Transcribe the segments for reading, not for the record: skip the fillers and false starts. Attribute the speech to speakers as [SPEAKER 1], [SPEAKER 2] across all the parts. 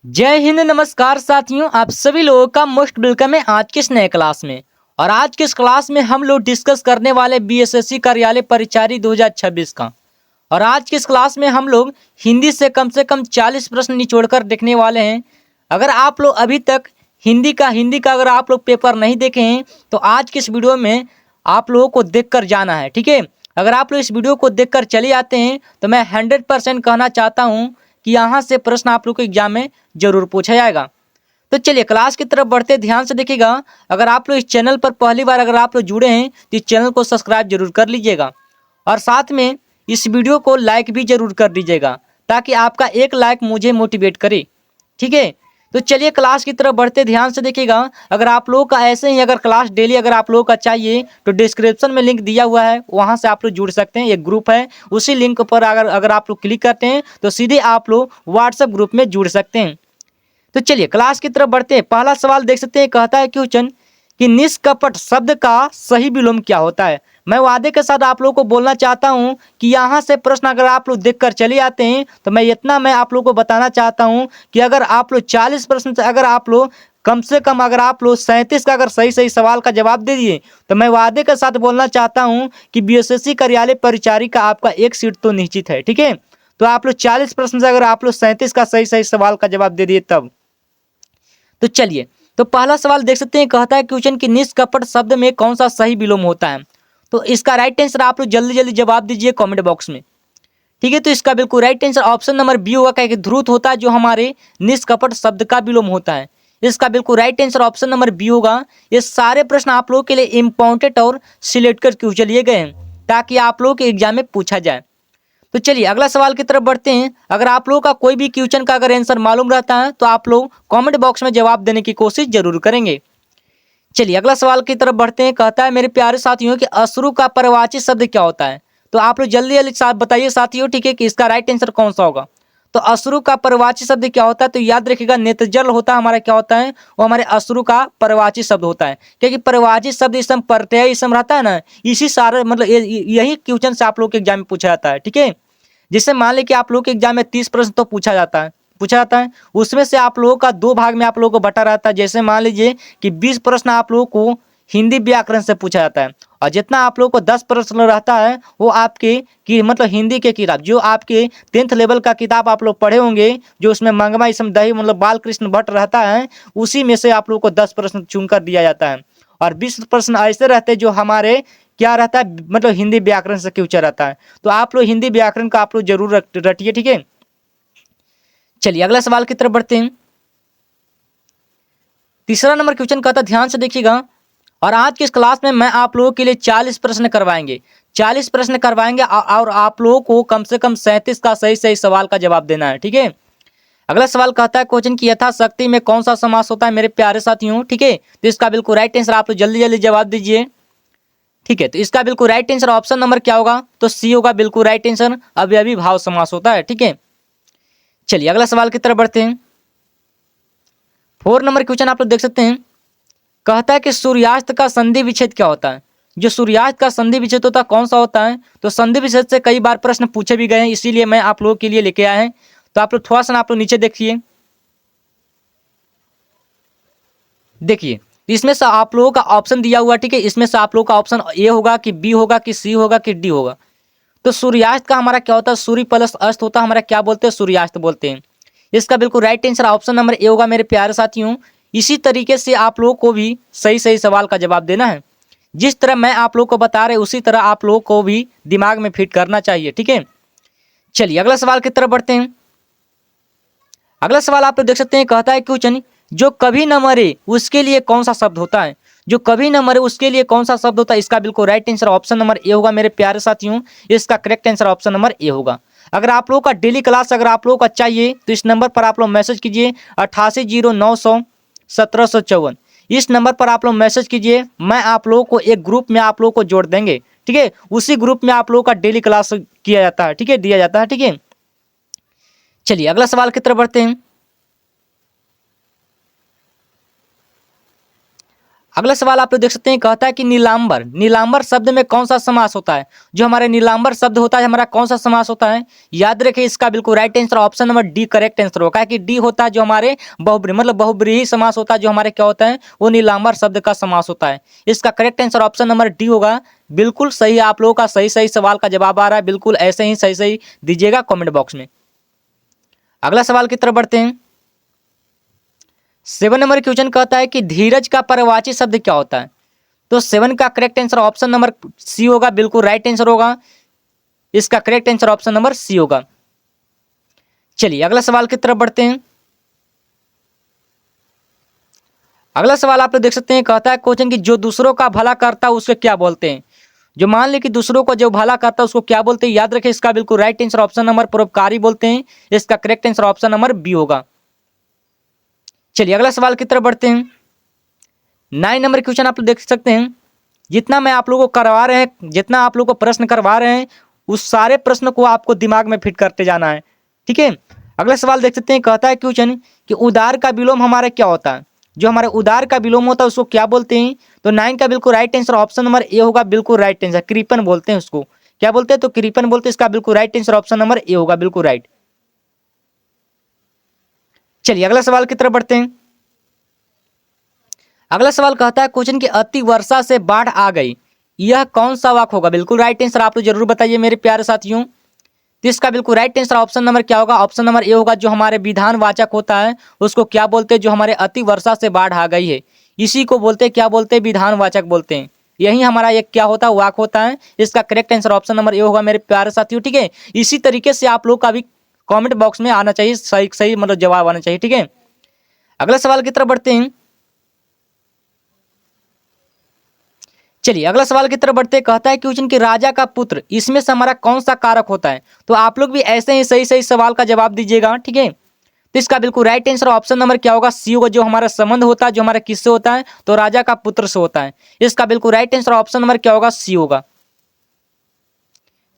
[SPEAKER 1] जय हिंद, नमस्कार साथियों। आप सभी लोगों का मोस्ट वेलकम है आज के इस नए क्लास में। और आज के इस क्लास में हम लोग डिस्कस करने वाले बीएसएससी कार्यालय परिचारी 2026 का। और आज की इस क्लास में हम लोग हिंदी से कम 40 प्रश्न निचोड़कर देखने वाले हैं। अगर आप लोग अभी तक हिंदी का अगर आप लोग पेपर नहीं देखे हैं तो आज की इस वीडियो में आप लोगों को देखकर जाना है, ठीक है। अगर आप लोग इस वीडियो को देखकर चले आते हैं तो मैं 100% कहना चाहता हूं कि यहाँ से प्रश्न आप लोग को एग्जाम में जरूर पूछा जाएगा। तो चलिए क्लास की तरफ बढ़ते, ध्यान से देखिएगा। अगर आप लोग इस चैनल पर पहली बार अगर आप लोग जुड़े हैं तो इस चैनल को सब्सक्राइब जरूर कर लीजिएगा और साथ में इस वीडियो को लाइक भी जरूर कर दीजिएगा ताकि आपका एक लाइक मुझे मोटिवेट करे, ठीक है। तो चलिए क्लास की तरफ बढ़ते, ध्यान से देखिएगा। अगर आप लोगों का ऐसे ही अगर क्लास डेली अगर आप लोगों का चाहिए तो डिस्क्रिप्शन में लिंक दिया हुआ है, वहां से आप लोग जुड़ सकते हैं। एक ग्रुप है, उसी लिंक पर अगर अगर आप लोग क्लिक करते हैं तो सीधे आप लोग व्हाट्सएप ग्रुप में जुड़ सकते हैं। तो चलिए क्लास की तरफ बढ़ते हैं। पहला सवाल देख सकते हैं, कहता है क्वेश्चन कि निष्कपट शब्द का सही विलोम क्या होता है। मैं वादे के साथ आप लोगों को बोलना चाहता हूं कि यहाँ से प्रश्न अगर आप लोग देखकर चले आते हैं तो मैं आप लोगों को बताना चाहता हूं कि अगर आप लोग 40 प्रश्न से अगर आप लोग कम से कम अगर आप लोग 37 का अगर सही सही सवाल का जवाब दे दिए तो मैं वादे के साथ बोलना चाहता हूं कि बीएसएससी कार्यालय परिचारी का आपका एक सीट तो निश्चित है, ठीक है। तो आप लोग 40 प्रश्न से अगर आप लोग 37 का सही सही सवाल का जवाब दे दिए तब। तो चलिए, तो पहला सवाल देख सकते हैं, कहता है क्वेश्चन कि निष्कपट शब्द में कौन सा सही विलोम होता है। तो इसका राइट आंसर आप लोग जल्दी जल्दी जवाब दीजिए कमेंट बॉक्स में, ठीक है। तो इसका बिल्कुल right answer option number B होगा, क्या ध्रुत होता है जो हमारे निष्कपट शब्द का विलोम होता है। इसका बिल्कुल right answer option number B होगा। ये सारे प्रश्न आप लोगों के लिए इंपॉर्टेंट और सिलेक्ट कर क्यों चलिए गए हैं ताकि आप लोगों के एग्जाम में पूछा जाए। तो चलिए अगला सवाल की तरफ बढ़ते हैं। अगर आप लोगों का कोई भी क्वेश्चन का अगर आंसर मालूम रहता है तो आप लोग कमेंट बॉक्स में जवाब देने की कोशिश जरूर करेंगे। चलिए अगला सवाल की तरफ बढ़ते हैं, कहता है मेरे प्यारे साथियों कि अश्रु का पर्यायवाची शब्द क्या होता है। तो आप लोग जल्दी जल्दी साथ बताइए साथियों, ठीक है, कि इसका राइट आंसर कौन सा होगा। तो अश्रु का पर्यायवाची शब्द क्या होता है, तो याद रखिएगा नेत्रजल होता है हमारा, क्या होता है वो हमारे अश्रु का पर्यायवाची शब्द होता है। क्योंकि पर्यायवाची शब्द इसम प्रत्यय इसम रहता है ना, इसी सारे मतलब यही क्वेश्चन से आप लोग के एग्जाम में पूछा जाता है, ठीक है। जिससे मान लीजिए कि आप लोग के एग्जाम में 30 प्रश्न तो पूछा जाता है, उसमें से आप लोगों का दो भाग में आप लोगों को बटा रहता है। जैसे मान लीजिए कि 20 प्रश्न आप लोगों को हिंदी व्याकरण से पूछा जाता है और जितना आप लोगों को 10 प्रश्न रहता है वो आपके की मतलब हिंदी के किताब जो आपके 10th लेवल का किताब आप लोग पढ़े होंगे, जो उसमें मंगमा इसम दही मतलब बाल कृष्ण भट्ट रहता है, उसी में से आप लोगों को 10 प्रश्न चुनकर दिया जाता है। और 20 प्रश्न ऐसे रहते हैं जो हमारे क्या रहता है मतलब हिंदी व्याकरण से क्वेश्चन रहता है। तो आप लोग हिंदी व्याकरण का आप लोग जरूर रटिए, ठीक है। चलिए अगला सवाल की तरफ बढ़ते हैं। तीसरा नंबर क्वेश्चन कहता है, ध्यान से देखिएगा। और आज की इस क्लास में मैं आप लोगों के लिए 40 प्रश्न करवाएंगे, 40 प्रश्न करवाएंगे और आप लोगों को कम से कम 37 का सही सही सवाल का जवाब देना है, ठीक है। अगला सवाल कहता है क्वेश्चन की यथाशक्ति में कौन सा समास होता है मेरे प्यारे साथियों, ठीक है। तो इसका बिल्कुल राइट आंसर आप लोग जल्दी जल्दी जवाब दीजिए, ठीक है। तो इसका बिल्कुल राइट आंसर ऑप्शन नंबर क्या होगा, तो सी होगा बिल्कुल राइट आंसर। अव्ययी भाव समास होता है, ठीक है। चलिए अगला सवाल की तरफ बढ़ते हैं। 4 नंबर क्वेश्चन आप लोग देख सकते हैं, कहता है कि सूर्यास्त का संधि विच्छेद क्या होता है। जो सूर्यास्त का संधि विच्छेद होता है कौन सा होता है, तो संधि विच्छेद से कई बार प्रश्न पूछे भी गए हैं, इसीलिए मैं आप लोगों के लिए लेके आया है। तो आप लोग थोड़ा सा आप लोग नीचे देखिए इसमें से आप लोगों का ऑप्शन दिया हुआ, ठीक है। इसमें से आप लोगों का ऑप्शन ए होगा कि बी होगा कि सी होगा कि डी होगा। तो सूर्यास्त का हमारा क्या होता है, सूर्य प्लस अस्त होता है हमारा, क्या बोलते हैं, सूर्यास्त बोलते हैं। इसका बिल्कुल right answer option number A होगा मेरे प्यारे साथियों। इसी तरीके से आप लोगों को भी सही सही सवाल का जवाब देना है। जिस तरह मैं आप लोग को बता रहे उसी तरह आप लोगों को भी दिमाग में फिट करना चाहिए, ठीक है। चलिए अगला सवाल की तरफ बढ़ते हैं। अगला सवाल आप लोग देख सकते हैं, कहता है क्वेश्चन जो कभी न मरे उसके लिए कौन सा शब्द होता है। जो कभी न मरे उसके लिए कौन सा शब्द होता है, इसका बिल्कुल right answer option number A होगा मेरे प्यारे साथियों। इसका correct answer option number A होगा। अगर आप लोगों का डेली क्लास अगर आप लोगों का चाहिए तो इस नंबर पर आप लोग मैसेज कीजिए 8809001754। इस नंबर पर आप लोग मैसेज कीजिए, मैं आप लोगों को एक ग्रुप में आप लोगों को जोड़ देंगे, ठीक है। उसी ग्रुप में आप लोगों का डेली क्लास किया जाता है, ठीक है, दिया जाता है, ठीक है। चलिए अगला सवाल की तरफ बढ़ते हैं। अगला सवाल आप लोग देख सकते हैं, कहता है कि नीलांबर, नीलांबर शब्द में कौन सा समास होता है? जो हमारे नीलांबर शब्द होता है हमारा कौन सा समास होता है? याद रखिए इसका बिल्कुल right answer option number D correct answer होगा, कि डी होता है जो हमारे बहुब्रीहि मतलब बहुब्रीहि समास होता है, जो हमारे क्या होता है वो नीलांबर शब्द का समास होता है। इसका correct answer option number D होगा। बिल्कुल सही, आप लोगों का सही सही सवाल का जवाब आ रहा है, बिल्कुल ऐसे ही सही सही दीजिएगा कॉमेंट बॉक्स में। अगला सवाल की तरफ बढ़ते हैं। 7 नंबर क्वेश्चन कहता है कि धीरज का पर्यायवाची शब्द क्या होता है? तो 7 का correct answer option number C होगा, बिल्कुल राइट आंसर होगा। इसका correct answer option number C होगा। चलिए अगला सवाल की तरफ बढ़ते हैं। अगला सवाल आप लोग देख सकते हैं, कहता है क्वेश्चन कि जो दूसरों का भला करता है उसको क्या बोलते हैं? जो मान ले कि दूसरों को जो भला करता है उसको क्या बोलते हैं? याद रखें इसका बिल्कुल राइट आंसर ऑप्शन नंबर परोपकारी बोलते हैं। इसका correct answer option number B होगा। चलिए अगला सवाल की तरफ बढ़ते हैं। 9 नंबर क्वेश्चन आप लोग देख सकते हैं, जितना मैं आप लोगों को करवा रहे हैं, जितना आप लोगों को प्रश्न करवा रहे हैं उस सारे प्रश्न को आपको दिमाग में फिट करते जाना है, ठीक है। अगला सवाल देख सकते हैं, कहता है क्वेश्चन कि उदार का विलोम हमारा क्या होता है? जो हमारे उदार का विलोम होता है उसको क्या बोलते हैं? तो 9 का बिल्कुल right answer option number A होगा, बिल्कुल राइट आंसर। कृपन बोलते हैं उसको, क्या बोलते हैं? तो कृपन बोलते हैं। इसका बिल्कुल right answer option number A होगा, बिल्कुल राइट। चलिए अगला सवाल की तरफ बढ़ते हैं। अगला सवाल कहता है क्वेश्चन की अति वर्षा से बाढ़ आ गई, यह कौन सा वाक्य होगा? बिल्कुल राइट आंसर आप लोग जरूर बताइए मेरे प्यारे साथियों। तो इसका बिल्कुल राइट आंसर ऑप्शन नंबर क्या होगा? ऑप्शन नंबर ए होगा। जो हमारे विधानवाचक होता है उसको क्या बोलते हैं? जो हमारे अति वर्षा से बाढ़ आ गई है इसी को बोलते हैं, क्या बोलते हैं? विधानवाचक बोलते हैं। यही हमारा एक क्या होता है? वाक्य होता है। इसका correct answer option number A होगा मेरे प्यारे साथियों, ठीक है। इसी तरीके से आप लोग का भी कॉमेंट बॉक्स में आना चाहिए, सही सही मतलब जवाब आना चाहिए, ठीक है। अगला सवाल की तरफ बढ़ते हैं। चलिए अगला सवाल की तरफ बढ़ते, कहता है क्वेश्चन कि राजा का पुत्र, इसमें से हमारा कौन सा कारक होता है? तो आप लोग भी ऐसे ही सही सही सवाल का जवाब दीजिएगा, ठीक है। तो इसका बिल्कुल राइट आंसर ऑप्शन नंबर क्या होगा? सी होगा। जो हमारा संबंध होता है जो हमारा किससे होता है? तो राजा का पुत्र से होता है। इसका बिल्कुल राइट आंसर ऑप्शन नंबर क्या होगा? सी होगा।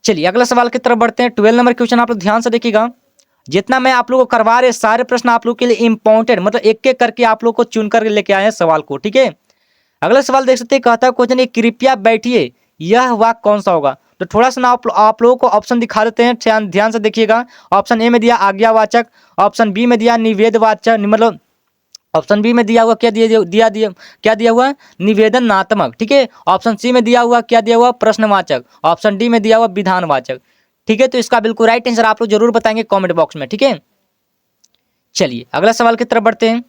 [SPEAKER 1] चलिए अगला सवाल की तरफ बढ़ते हैं। 12 नंबर क्वेश्चन आप लोग ध्यान से देखिएगा, जितना मैं आप लोगों को करवा रहे सारे प्रश्न आप लोग के लिए इंपॉर्टेंट, मतलब एक एक करके आप लोग को चुन कर लेके आए हैं सवाल को, ठीक है। अगला सवाल देख सकते हैं, कहता है क्वेश्चन कृपया बैठिए, यह वाक्य कौन सा होगा? तो थोड़ा सा ना आप लोगों को ऑप्शन दिखा देते हैं, ध्यान से देखिएगा। ऑप्शन ए में दिया आज्ञावाचक, ऑप्शन बी में दिया निवेदवाचक, मतलब ऑप्शन बी में दिया हुआ क्या क्या दिया हुआ? निवेदनात्मक, ठीक है। ऑप्शन सी में दिया हुआ क्या दिया हुआ? प्रश्नवाचक। ऑप्शन डी में दिया हुआ विधानवाचक, ठीक है। तो इसका बिल्कुल राइट आंसर आप लोग जरूर बताएंगे कॉमेंट बॉक्स में, ठीक है। चलिए अगला सवाल की तरफ बढ़ते हैं।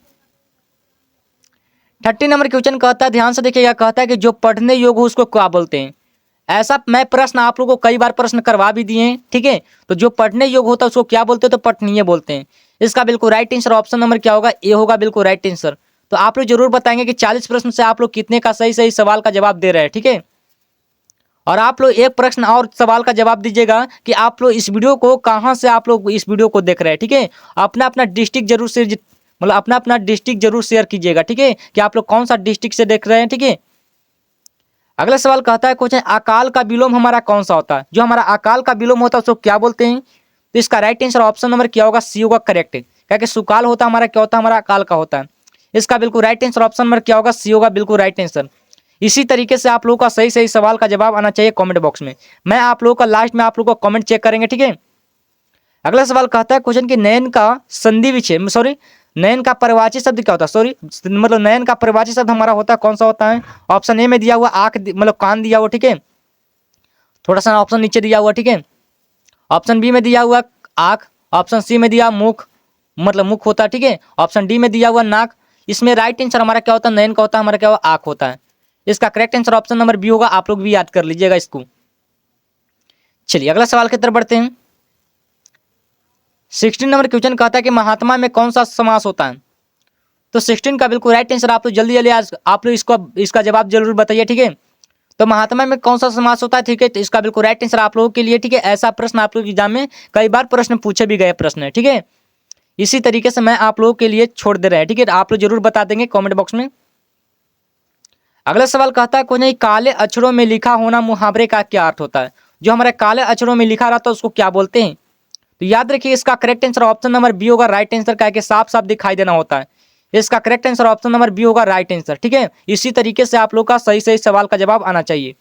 [SPEAKER 1] 30 नंबर क्वेश्चन कहता है, ध्यान से देखिएगा, कहता है कि जो पढ़ने योग्य हो उसको क्या बोलते हैं? ऐसा मैं प्रश्न आप लोगों को कई बार प्रश्न करवा भी दिए हैं, ठीक है। तो जो पढ़ने योग्य होता है उसको क्या बोलते हैं? तो पठनीय बोलते हैं। इसका बिल्कुल राइट आंसर ऑप्शन नंबर क्या होगा? ए होगा, बिल्कुल राइट आंसर। तो आप लोग जरूर बताएंगे कि 40 प्रश्न से आप लोग कितने का सही सही सवाल का जवाब दे रहे हैं, ठीक है। और आप लोग एक प्रश्न और सवाल का जवाब दीजिएगा कि आप लोग इस वीडियो को कहाँ से आप लोग इस वीडियो को देख रहे हैं, ठीक है। अपना अपना डिस्ट्रिक्ट जरूर से मतलब अपना अपना डिस्ट्रिक्ट जरूर शेयर कीजिएगा, ठीक है, कि आप लोग कौन सा डिस्ट्रिक्ट से देख रहे हैं, ठीक है। अगला सवाल कहता है क्वेश्चन अकाल का विलोम हमारा कौन सा होता है? जो हमारा अकाल का विलोम होता है उसको क्या बोलते हैं? तो इसका राइट आंसर ऑप्शन नंबर क्या होगा? सी होगा, करेक्ट। क्या कि सुकाल होता हमारा क्या होता है? हमारा अकाल का होता है। इसका बिल्कुल राइट आंसर ऑप्शन नंबर क्या होगा? सी होगा, बिल्कुल राइट आंसर। इसी तरीके से आप लोगों का सही सही सवाल का जवाब आना चाहिए कमेंट बॉक्स में। मैं आप लोगों का लास्ट में आप लोगों को कमेंट चेक करेंगे, ठीक है। अगला सवाल कहता है क्वेश्चन की नयन का संधि विच्छेद, सॉरी नयन का पर्यायवाची शब्द क्या होता है? सॉरी मतलब नयन का पर्यायवाची शब्द हमारा होता है कौन सा होता है? ऑप्शन ए में दिया हुआ आंख, मतलब कान दिया हुआ, ठीक है। थोड़ा सा ऑप्शन नीचे दिया हुआ, ठीक है। ऑप्शन बी में दिया हुआ आंख, ऑप्शन सी में दिया मुख, मतलब मुख होता है, ठीक है। ऑप्शन डी में दिया हुआ नाक। इसमें राइट आंसर हमारा क्या होता है? नयन का होता है, हमारा क्या होगा? आंख होता है। इसका correct answer option number B होगा। आप लोग भी याद कर लीजिएगा इसको। चलिए अगला सवाल की तरफ बढ़ते हैं। 16 नंबर क्वेश्चन कहता है कि महात्मा में कौन सा समास होता है? तो 16 का बिल्कुल राइट आंसर आप लोग जल्दी जल्दी आज आप लोग इसका जवाब जरूर बताइए, ठीक है। तो महात्मा में कौन सा समास होता है, ठीक है। तो इसका बिल्कुल राइट आंसर आप लोगों के लिए, ठीक है। ऐसा प्रश्न आप लोग एग्जाम में कई बार प्रश्न पूछे भी गए प्रश्न है, ठीक है। इसी तरीके से मैं आप लोगों के लिए छोड़ दे रहे हैं, ठीक है। आप लोग जरूर बता देंगे कॉमेंट बॉक्स में। अगला सवाल कहता है कोई नहीं काले अक्षरों में लिखा होना मुहावरे का क्या अर्थ होता है? जो हमारे काले अक्षरों में लिखा रहता है उसको क्या बोलते हैं? तो याद रखिए इसका correct answer option number B होगा, राइट आंसर का, कि साफ साफ दिखाई देना होता है। इसका correct answer option number B होगा राइट आंसर। ठीक है, इसी तरीके से आप लोग का सही सही सवाल का जवाब आना चाहिए।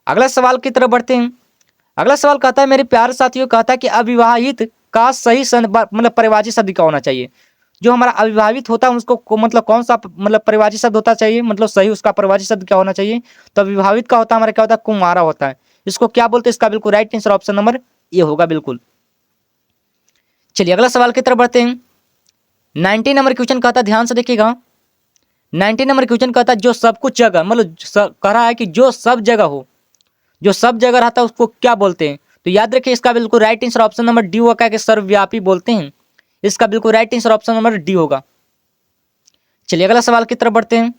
[SPEAKER 1] अगला सवाल की तरफ बढ़ते हैं। अगला सवाल कहता है मेरे प्यारे साथियों, कहता है कि अविवाहित का सही मतलब परिवाची शब्द क्या होना चाहिए। जो हमारा अविवाहित होता है उसको मतलब कौन सा मतलब परिवाची शब्द होता चाहिए, मतलब सही उसका परिवाची शब्द क्या होना चाहिए। तो अविवाहित का होता है हमारा क्या होता है, कुंवारा होता है। इसको क्या बोलते हैं, इसका बिल्कुल right answer option number A होगा बिल्कुल। चलिए अगला सवाल की तरफ बढ़ते हैं। 90 नंबर क्वेश्चन कहता है, ध्यान से देखिएगा। 90 नंबर क्वेश्चन कहता है जो सब कुछ जगह मतलब कह रहा है कि जो सब जगह हो, जो सब जगह रहता है उसको क्या बोलते हैं। तो याद रखिए इसका बिल्कुल right answer option number D होगा कि सर्वव्यापी बोलते हैं। इसका बिल्कुल right answer option number D होगा। चलिए अगला सवाल की तरफ बढ़ते हैं।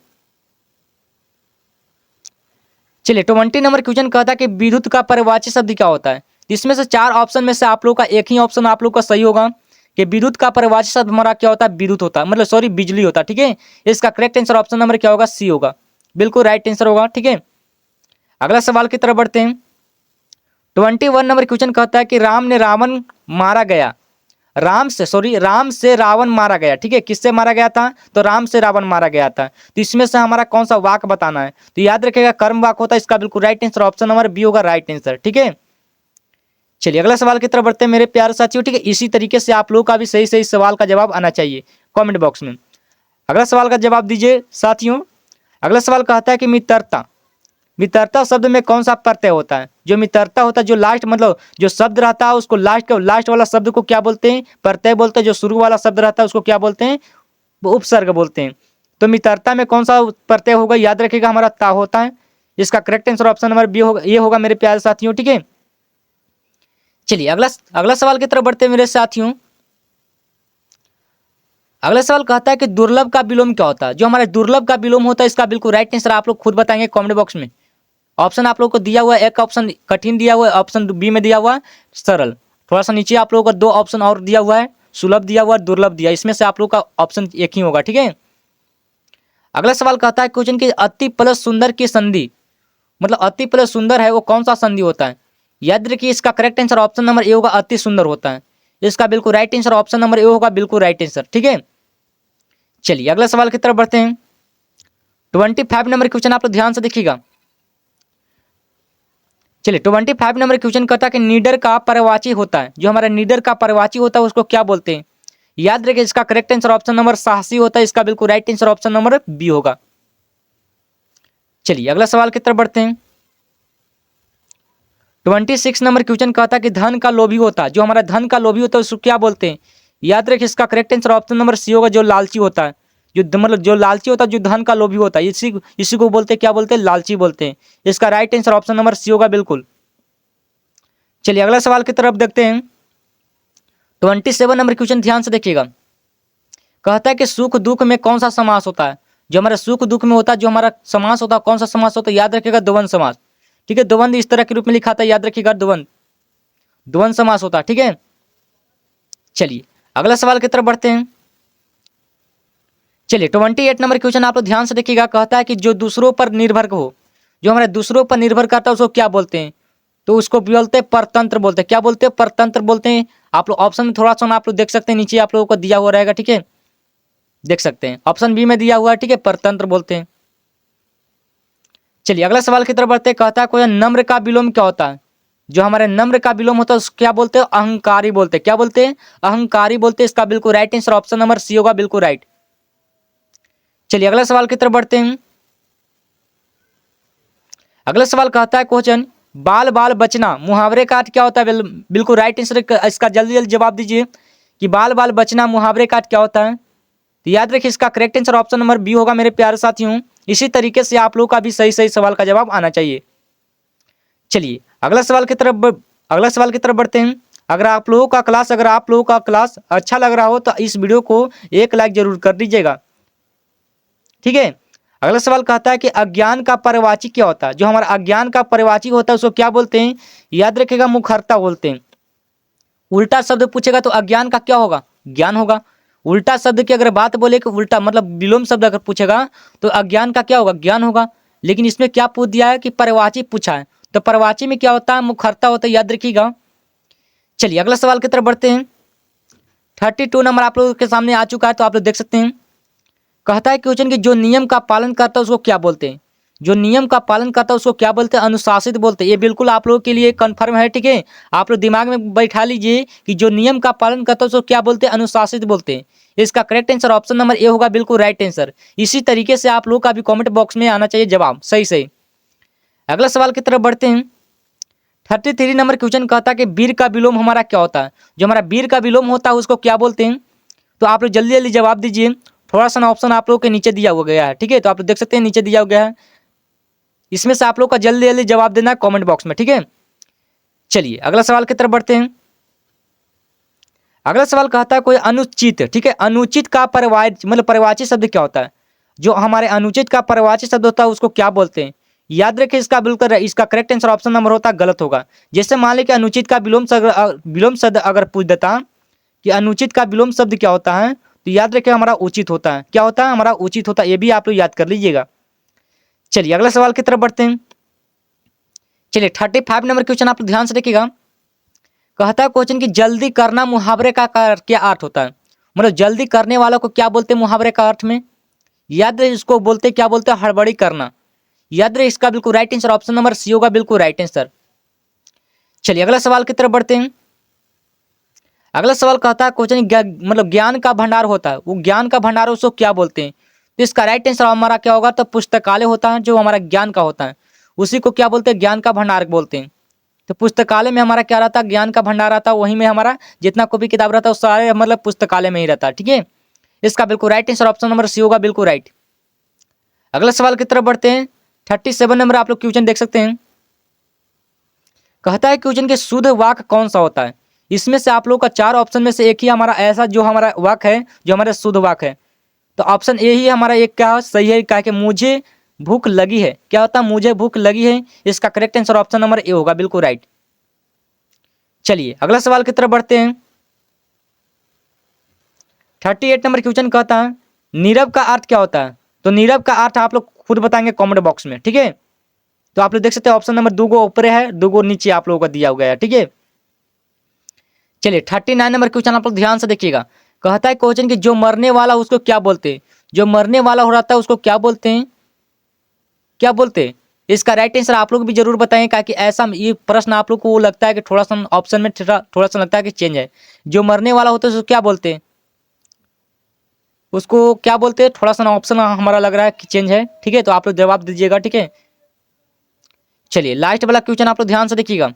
[SPEAKER 1] चलिए 20 नंबर क्वेश्चन कहता है कि विद्युत का परिवाची शब्द क्या होता है। इसमें से 4 ऑप्शन में से आप लोग का एक ही ऑप्शन आप लोग का सही होगा कि विद्युत का परिवाची शब्द हमारा क्या होता है, विद्युत होता है, मतलब सॉरी बिजली होता है। ठीक है, इसका करेक्ट आंसर ऑप्शन नंबर क्या होगा, सी होगा, बिल्कुल राइट आंसर होगा। ठीक है, अगला सवाल की तरफ बढ़ते हैं। 21 नंबर क्वेश्चन कहता है कि राम ने रावण मारा गया, राम से रावण मारा गया। ठीक है, किससे मारा गया था, तो राम से रावण मारा गया था। तो इसमें से हमारा कौन सा वाक बताना है। तो याद रखिएगा कर्म वाक होता है, इसका बिल्कुल right answer option number B होगा राइट आंसर। ठीक है, चलिए अगला सवाल की तरफ बढ़ते हैं मेरे प्यारे साथियों। ठीक है, इसी तरीके से आप लोगों का भी सही सही सवाल का जवाब आना चाहिए कॉमेंट बॉक्स में। अगला सवाल का जवाब दीजिए साथियों। अगला सवाल कहता है कि मित्रता, मित्रता शब्द में कौन सा प्रत्यय होता है। जो मित्रता होता है, जो लास्ट मतलब जो शब्द रहता है उसको लास्ट वाला शब्द को क्या बोलते हैं, प्रत्यय बोलते हैं। जो शुरू वाला शब्द रहता है उसको क्या बोलते हैं, वो उपसर्ग बोलते हैं। तो मित्रता में कौन सा प्रत्यय होगा, याद रखिएगा हमारा ता होता है। इसका correct answer option number B होगा, ये होगा मेरे प्यारे साथियों। ठीक है, चलिए अगला सवाल की तरफ बढ़ते हैं मेरे साथियों। अगला सवाल कहता है कि दुर्लभ का विलोम क्या होता है। जो हमारे दुर्लभ का विलोम होता है इसका बिल्कुल राइट आंसर आप लोग खुद बताएंगे कमेंट बॉक्स में। ऑप्शन आप लोगों को दिया हुआ है, एक ऑप्शन कठिन दिया हुआ है, ऑप्शन बी में दिया हुआ है सरल। थोड़ा सा नीचे आप लोगों को 2 ऑप्शन और दिया हुआ है, सुलभ दिया हुआ है, दुर्लभ दिया। इसमें से आप लोग का ऑप्शन एक ही होगा। ठीक है, अगला सवाल कहता है क्वेश्चन की अति प्लस सुंदर की संधि, मतलब अति प्लस सुंदर है वो कौन सा संधि होता है। याद रखिए इसका correct answer option number A होगा, अति सुंदर होता है। इसका बिल्कुल right answer option number A होगा, बिल्कुल राइट आंसर। ठीक है, चलिए अगला सवाल की तरफ बढ़ते हैं। 25 नंबर क्वेश्चन आप लोग ध्यान से देखिएगा। चलिए 25 नंबर क्वेश्चन कहता है कि नीडर का परिवाची होता है। जो हमारा नीडर का परिवाची होता है उसको क्या बोलते हैं। याद रखिए इसका करेक्ट आंसर ऑप्शन नंबर साहसी होता है। इसका बिल्कुल right answer option number B होगा। चलिए अगला सवाल की तरफ बढ़ते हैं। 26 नंबर क्वेश्चन कहता है कि धन का लोभी होता है। जो हमारा धन का लोभी होता है उसको क्या बोलते हैं। याद रखिए इसका correct answer option number C होगा, जो लालची होता है। जो मतलब जो लालची होता है, जो धन का लोभी होता है, इसी को बोलते हैं, क्या बोलते हैं, लालची बोलते हैं। इसका right answer option number C होगा बिल्कुल। चलिए अगला सवाल की तरफ देखते हैं। 27 नंबर क्वेश्चन ध्यान से देखिएगा। कहता है कि सुख दुख में कौन सा समास होता है। जो हमारा सुख दुख में होता है, जो हमारा समास होता है, कौन सा समास होता है। याद रखिएगा द्वंद्व समास। ठीक है, द्वंद्व इस तरह के रूप में लिखा था, याद रखिएगा द्वंद्व समास होता है। ठीक है, चलिए अगला सवाल की तरफ बढ़ते हैं। चलिए 28 नंबर क्वेश्चन आप लोग ध्यान से देखिएगा। कहता है कि जो दूसरों पर निर्भर हो, जो हमारे दूसरों पर निर्भर करता है उसको क्या बोलते हैं। तो उसको बोलते हैं परतंत्र बोलते हैं। क्या बोलते हैं, परतंत्र बोलते हैं। आप लोग ऑप्शन में थोड़ा सा आप लोग देख सकते हैं, नीचे आप लोगों को दिया हुआ रहेगा। ठीक है, देख सकते हैं ऑप्शन बी में दिया हुआ है। ठीक है, परतंत्र बोलते हैं। चलिए अगला सवाल की तरफ बढ़ते हैं। कहता है कोई नम्र का विलोम क्या होता है। जो हमारे नम्र का विलोम होता है उसको क्या बोलते हैं, अहंकारी बोलते हैं। क्या बोलते हैं, अहंकारी बोलते हैं। इसका बिल्कुल right answer option number C होगा, बिल्कुल राइट। चलिए अगला सवाल की तरफ बढ़ते हैं। अगला सवाल कहता है क्वेश्चन बाल बाल बचना मुहावरे का अर्थ क्या होता है। बिल्कुल राइट आंसर इसका जल्दी जल्दी जवाब दीजिए कि बाल बाल बचना मुहावरे का अर्थ क्या होता है। तो याद रखिए इसका correct answer option number B होगा मेरे प्यारे साथियों। इसी तरीके से आप लोगों का भी सही सही सवाल का जवाब आना चाहिए। चलिए अगला सवाल की तरफ बढ़ते हैं। अगर आप लोगों का क्लास अच्छा लग रहा हो तो इस वीडियो को एक लाइक जरूर कर दीजिएगा। ठीक है, अगला सवाल कहता है कि अज्ञान का परिवाची क्या होता है। जो हमारा अज्ञान का परिवाची होता है उसको क्या बोलते हैं। याद रखिएगा मुखरता बोलते हैं। उल्टा शब्द पूछेगा तो अज्ञान का क्या होगा, ज्ञान होगा। उल्टा शब्द की अगर बात बोले कि उल्टा मतलब विलोम शब्द अगर पूछेगा तो अज्ञान का क्या होगा, ज्ञान होगा। लेकिन इसमें क्या पूछ दिया है कि परिवाची पूछा है, तो परिवाची में क्या होता है, मुखरता होता है। याद रखिएगा। चलिए अगला सवाल की तरफ बढ़ते हैं। 32 नंबर आप लोगों के सामने आ चुका है, तो आप लोग देख सकते हैं। कहता है क्वेश्चन कि जो नियम का पालन करता है उसको क्या बोलते हैं? जो नियम का पालन करता है उसको क्या बोलते हैं? अनुशासित बोलते हैं। ये बिल्कुल आप लोगों के लिए कंफर्म है, ठीक है। आप लोग दिमाग में बैठा लीजिए कि जो नियम का पालन करता है उसको क्या बोलते हैं? अनुशासित बोलते हैं। इसका correct answer option number A होगा, बिल्कुल राइट आंसर। इसी तरीके से आप लोग का भी कॉमेंट बॉक्स में आना चाहिए जवाब सही सही। अगला सवाल की तरफ बढ़ते हैं। 33 नंबर क्वेश्चन कहता है कि वीर का विलोम हमारा क्या होता है? जो हमारा वीर का विलोम होता है उसको क्या बोलते हैं? तो आप लोग जल्दी जल्दी जवाब दीजिए। थोड़ा सा ना ऑप्शन आप लोग के नीचे दिया हुआ गया है, ठीक है। तो आप लोग देख सकते हैं नीचे दिया गया है, इसमें से आप लोग का जल्दी जल्दी जवाब देना है कमेंट बॉक्स में, ठीक है। चलिए अगला सवाल की तरफ बढ़ते हैं। अगला सवाल कहता है कोई अनुचित, ठीक है, अनुचित का परिवाची मतलब परिवाची शब्द क्या होता है? जो हमारे अनुचित का परिवाची शब्द होता है उसको क्या बोलते हैं? याद रखिए इसका बिल्कुल इसका करेक्ट आंसर ऑप्शन नंबर होता है गलत होगा। जैसे मान लें कि अनुचित का विलोम शब्द अगर पूछ देता कि अनुचित का विलोम शब्द क्या होता है, तो याद रखिए हमारा उचित होता है। क्या होता है? हमारा उचित होता है। ये भी आप लोग याद कर लीजिएगा। चलिए अगला सवाल की तरफ बढ़ते हैं। चलिए 35 नंबर क्वेश्चन आप लोग ध्यान से देखिएगा। कहता है क्वेश्चन कि जल्दी करना मुहावरे का क्या अर्थ होता है? मतलब जल्दी करने वालों को क्या बोलते हैं मुहावरे का अर्थ में? याद रहे इसको बोलते क्या बोलते हैं? हड़बड़ी करना। याद रहे इसका बिल्कुल right answer option number C होगा, बिल्कुल राइट आंसर। चलिए अगला सवाल की तरफ बढ़ते हैं। अगला सवाल कहता है क्वेश्चन मतलब ज्ञान का भंडार होता है, वो ज्ञान का भंडार उसको क्या बोलते हैं? तो इसका राइट आंसर हमारा क्या होगा? तो पुस्तकालय होता है, जो हमारा ज्ञान का होता है उसी को क्या बोलते हैं? ज्ञान का भंडार बोलते हैं। तो पुस्तकालय में हमारा क्या रहता है? ज्ञान का भंडार रहता है। वहीं में हमारा जितना कॉपी किताब रहता है वो सारे मतलब पुस्तकालय में ही रहता है, ठीक है। इसका बिल्कुल right answer option number C होगा, बिल्कुल राइट। अगला सवाल की तरफ बढ़ते हैं। 37 नंबर आप लोग क्वेश्चन देख सकते हैं। कहता है क्वेश्चन के शुद्ध वाक्य कौन सा होता है? इसमें से आप लोग का 4 ऑप्शन में से एक ही हमारा ऐसा जो हमारा वाक्य है जो हमारा शुद्ध वाक्य है। तो ऑप्शन ए ही हमारा एक क्या सही है? क्या कि मुझे भूख लगी है। क्या होता है? मुझे भूख लगी है। इसका correct answer option number A होगा, बिल्कुल राइट। चलिए अगला सवाल की तरफ बढ़ते हैं। 38 नंबर क्वेश्चन कहता है नीरव का अर्थ क्या होता है? तो नीरव का अर्थ आप लोग खुद बताएंगे कमेंट बॉक्स में, ठीक है। तो आप लोग देख सकते हैं ऑप्शन नंबर 2 को ऊपर है, 2 को नीचे आप लोगों को दिया हुआ है, ठीक है। चलिए 39 नंबर क्वेश्चन आप लोग ध्यान से देखिएगा। कहता है क्वेश्चन कि जो मरने वाला उसको क्या बोलते हैं? जो मरने वाला हो रहता है उसको क्या बोलते हैं? क्या बोलते हैं? इसका राइट आंसर आप लोग भी जरूर बताएं, ताकि ऐसा ये प्रश्न आप लोग को लगता है कि थोड़ा सा ऑप्शन में थोड़ा सा लगता है कि चेंज है। जो मरने वाला होता है उसको क्या बोलते हैं? उसको क्या बोलते हैं? थोड़ा सा ऑप्शन हमारा लग रहा है कि चेंज है, ठीक है। तो आप लोग जवाब दीजिएगा, ठीक है। चलिए लास्ट वाला क्वेश्चन आप लोग ध्यान से देखिएगा।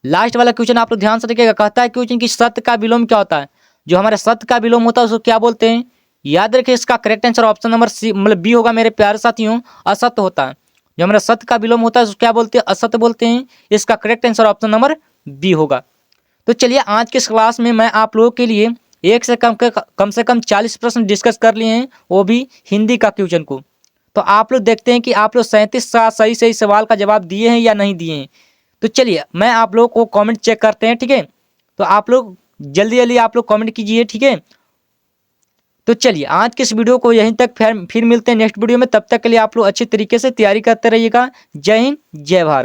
[SPEAKER 1] लास्ट वाला क्वेश्चन आप लोग ध्यान से देखिएगा। कहता है क्वेश्चन कि सत्य का विलोम क्या होता है? जो हमारे सत्य का विलोम होता है उसको क्या बोलते हैं? याद रखिए इसका correct answer option number C मतलब बी होगा मेरे प्यारे साथियों, असत्य होता है। जो हमारा सत्य का विलोम होता है उसको क्या बोलते हैं? असत्य बोलते हैं। इसका correct answer option number B होगा। तो चलिए आज के इस क्लास में मैं आप लोगों के लिए एक से कम 40 प्रश्न डिस्कस कर लिए हैं, वो भी हिंदी का क्वेश्चन को। तो आप लोग देखते हैं कि आप लोग 37 सही सही सवाल का जवाब दिए हैं या नहीं दिए हैं। तो चलिए मैं आप लोग को कमेंट चेक करते हैं, ठीक है। तो आप लोग जल्दी जल्दी आप लोग कमेंट कीजिए, ठीक है। तो चलिए आज के इस वीडियो को यहीं तक, फिर मिलते हैं नेक्स्ट वीडियो में। तब तक के लिए आप लोग अच्छी तरीके से तैयारी करते रहिएगा। जय हिंद, जय भारत।